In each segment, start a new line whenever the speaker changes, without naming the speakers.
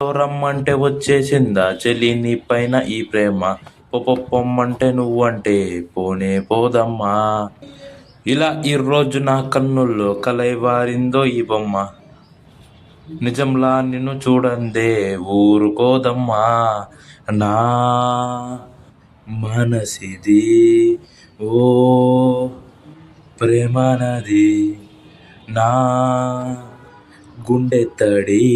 రమ్మంటే వచ్చేసిందా చెలి నీ పైన ఈ ప్రేమ, పొమ్మంటే నువ్వంటే పోనే పోదమ్మా. ఇలా ఈ రోజు నా కన్నుల్లో కలైవారిందో ఈ బొమ్మ, నిజంలా నిన్ను చూడందే ఊరుకోదమ్మా. నా మనసిది ఓ ప్రేమనది, నా గుండె తడి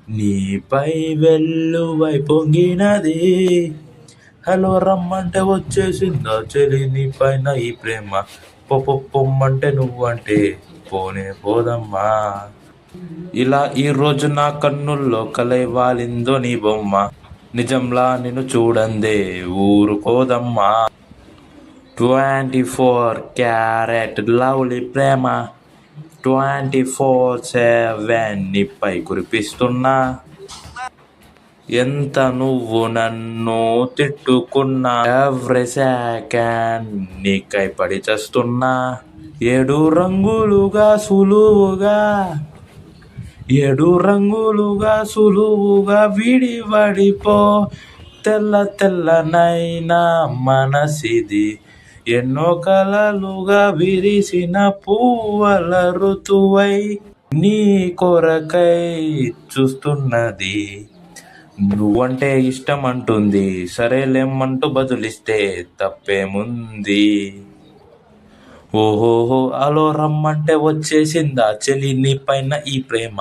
నీపై వెల్లువై పొంగినది. హలో రమ్మంటే వచ్చేసిందా చెలి నీ పైన ఈ ప్రేమ, పొమ్మంటే నువ్వంటే పోనే పోదమ్మా. ఇలా ఈ రోజు నా కన్నుల్లో కలైవాలిందో నీ బొమ్మ, నిజంలా నిన్ను చూడందే ఊరుకోదమ్మా. 24 క్యారెట్ లవ్లీ ప్రేమ, 24/7 నీపై కురిపిస్తున్నా. ఎంత నువ్వు నన్ను తిట్టుకున్నా ఎవ్రీ సెకండ్ నీకై పడి చేస్తున్నా. 7 రంగులుగా సులువుగా, 7 రంగులుగా సులువుగా విడివడిపో, తెల్ల తెల్లనైనా మనసిది, ఎన్నో కలలుగా విరిసిన పువ్వుల ఋతువై నీ కొరకై చూస్తున్నది. నువ్వంటే ఇష్టం అంటుంది, సరేలేమంటూ బదులిస్తే తప్పేముంది. ఓహోహో అలో రమ్మంటే వచ్చేసిందా చెలి నీ పైన ఈ ప్రేమ,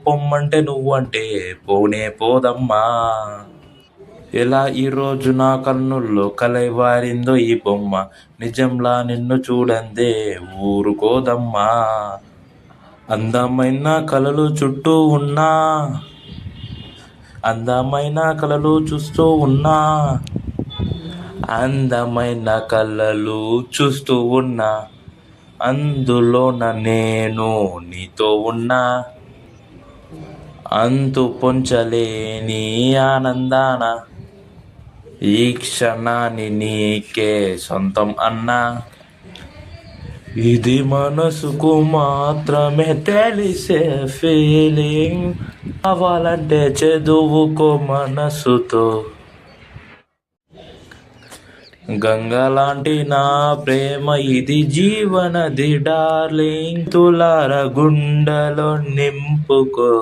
పొమ్మంటే నువ్వంటే పోనే పోదమ్మా. ఇలా ఈరోజు నా కన్నుల్లో కలైవారిందో ఈ బొమ్మ, నిజంలా నిన్ను చూడందే ఊరుకోదమ్మా. అందమైన కలలు చుట్టూ ఉన్నా, అందమైన కలలు చూస్తూ ఉన్నా, అందమైన కలలు చూస్తూ ఉన్నా, అందులోన నేను నీతో ఉన్నా. అంతు పొంచలేని ఆనందాన ఈ క్షణాన్ని నీకే సొంతం అన్నా. ఇది మనసుకు మాత్రమే తెలిసే ఫీలింగ్, కావాలంటే చదువుకో మనసుతో. గంగలాంటి నా ప్రేమ ఇది జీవనది డార్లింగ్, తులార గుండెలో నింపుకో.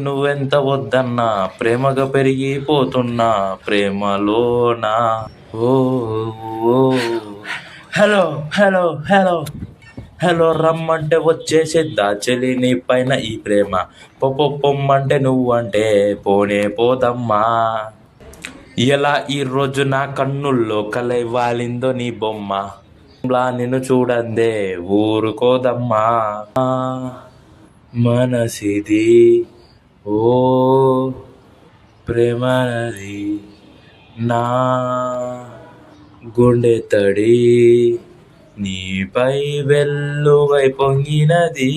నువ్వెంత వద్దన్నా ప్రేమగా పెరిగిపోతున్నా ప్రేమలోనా. ఓ హలో హలో హలో హలో రమ్మంటే వచ్చేసిద్దా చెలి నీ పైన ఈ ప్రేమ, పొమ్మంటే నువ్వంటే పోనే పోదమ్మా. ఎలా ఈ రోజు నా కన్నుల్లో కలైవాలిందో నీ బొమ్మ, నిన్ను చూడందే ఊరుకోదమ్మా. మనసిది ఓ ప్రేమనది, నా గుండె తడి నీపై వెల్లువై పొంగినది.